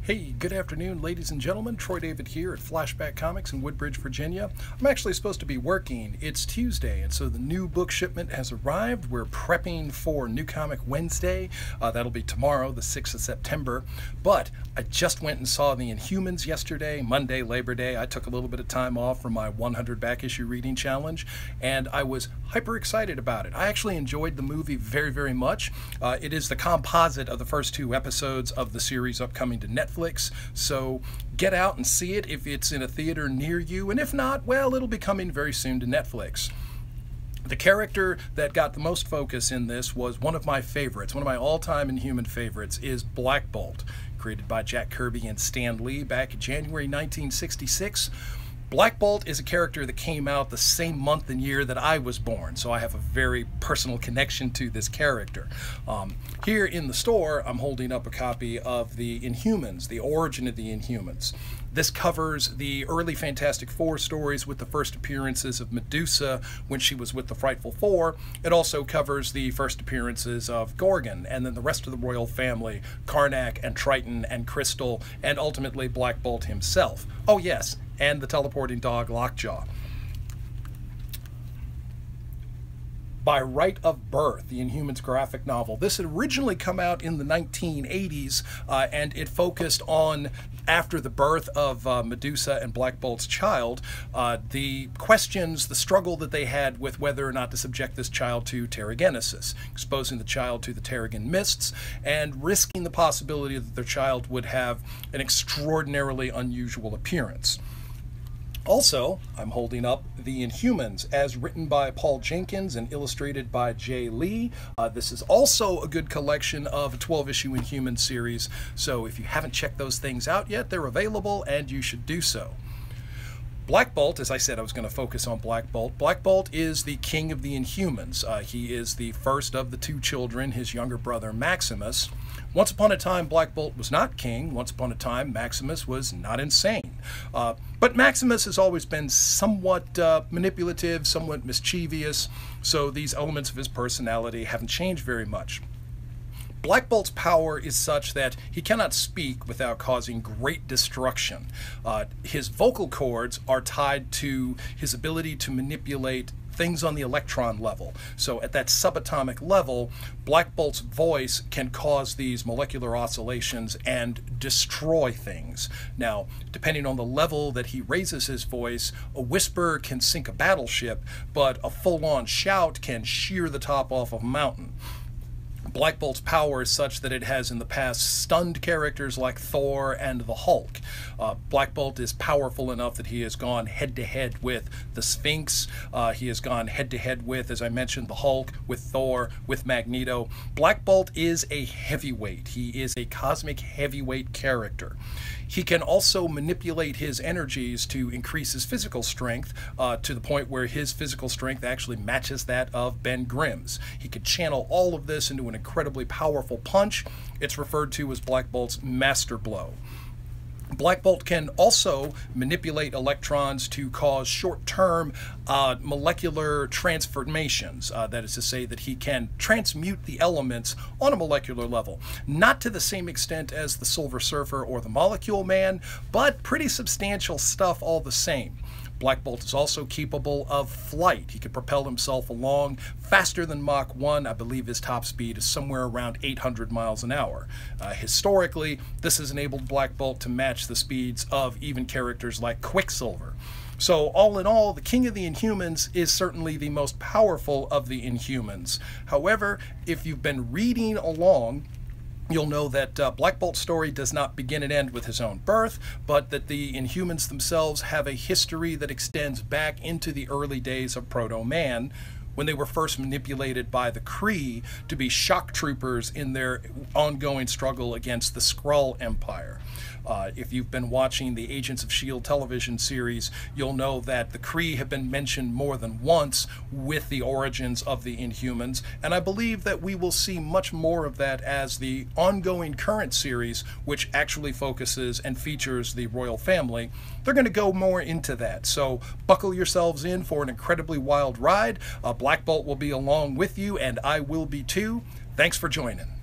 Hey, good afternoon, ladies and gentlemen. Troy David here at Flashback Comics in Woodbridge, Virginia. I'm actually supposed to be working. It's Tuesday, and so the new book shipment has arrived. We're prepping for New Comic Wednesday. That'll be tomorrow, the 6th of September. But I just went and saw the Inhumans yesterday, Monday, Labor Day. I took a little bit of time off from my 100 back issue reading challenge, and I was hyper excited about it. I actually enjoyed the movie very, very much. It is the composite of the first two episodes of the series upcoming to Netflix. So get out and see it if it's in a theater near you, and if not, well, it'll be coming very soon to Netflix. The character that got the most focus in this was one of my favorites, one of my all-time Inhuman favorites, is Black Bolt, created by Jack Kirby and Stan Lee back in January 1966. Black Bolt is a character that came out the same month and year that I was born, so I have a very personal connection to this character. Here in the store, I'm holding up a copy of the Inhumans, the origin of the Inhumans. This covers the early Fantastic Four stories with the first appearances of Medusa when she was with the Frightful Four. It also covers the first appearances of Gorgon, and then the rest of the royal family, Karnak and Triton and Crystal, and ultimately Black Bolt himself. Oh yes, and the teleporting dog Lockjaw. By Right of Birth, the Inhumans graphic novel. This had originally come out in the 1980s, and it focused on, after the birth of Medusa and Black Bolt's child, the questions, the struggle that they had with whether or not to subject this child to Terrigenesis, exposing the child to the Terrigen mists, and risking the possibility that their child would have an extraordinarily unusual appearance. Also, I'm holding up The Inhumans, as written by Paul Jenkins and illustrated by Jay Lee. This is also a good collection of a 12-issue Inhumans series, so if you haven't checked those things out yet, they're available and you should do so. Black Bolt, as I said, I was going to focus on Black Bolt. Black Bolt is the king of the Inhumans. He is the first of the two children, his younger brother Maximus. Once upon a time, Black Bolt was not king. Once upon a time, Maximus was not insane. But Maximus has always been somewhat manipulative, somewhat mischievous, so these elements of his personality haven't changed very much. Black Bolt's power is such that he cannot speak without causing great destruction. His vocal cords are tied to his ability to manipulate things on the electron level. So at that subatomic level, Black Bolt's voice can cause these molecular oscillations and destroy things. Now, depending on the level that he raises his voice, a whisper can sink a battleship, but a full-on shout can shear the top off of a mountain. Black Bolt's power is such that it has in the past stunned characters like Thor and the Hulk. Black Bolt is powerful enough that he has gone head-to-head with the Sphinx. He has gone head-to-head with, as I mentioned, the Hulk, with Thor, with Magneto. Black Bolt is a heavyweight. He is a cosmic heavyweight character. He can also manipulate his energies to increase his physical strength to the point where his physical strength actually matches that of Ben Grimm's. He could channel all of this into an incredibly powerful punch. It's referred to as Black Bolt's Master Blow. Black Bolt can also manipulate electrons to cause short-term molecular transformations. That is to say that he can transmute the elements on a molecular level. Not to the same extent as the Silver Surfer or the Molecule Man, but pretty substantial stuff all the same. Black Bolt is also capable of flight. He can propel himself along faster than Mach 1. I believe his top speed is somewhere around 800 miles an hour. Historically, this has enabled Black Bolt to match the speeds of even characters like Quicksilver. So all in all, the King of the Inhumans is certainly the most powerful of the Inhumans. However, if you've been reading along, you'll know that Black Bolt's story does not begin and end with his own birth, but that the Inhumans themselves have a history that extends back into the early days of Proto-Man, when they were first manipulated by the Kree to be shock troopers in their ongoing struggle against the Skrull Empire. If you've been watching the Agents of S.H.I.E.L.D. television series, you'll know that the Kree have been mentioned more than once with the origins of the Inhumans, and I believe that we will see much more of that as the ongoing current series, which actually focuses and features the royal family. They're going to go more into that, so buckle yourselves in for an incredibly wild ride. Black Bolt will be along with you, and I will be too. Thanks for joining.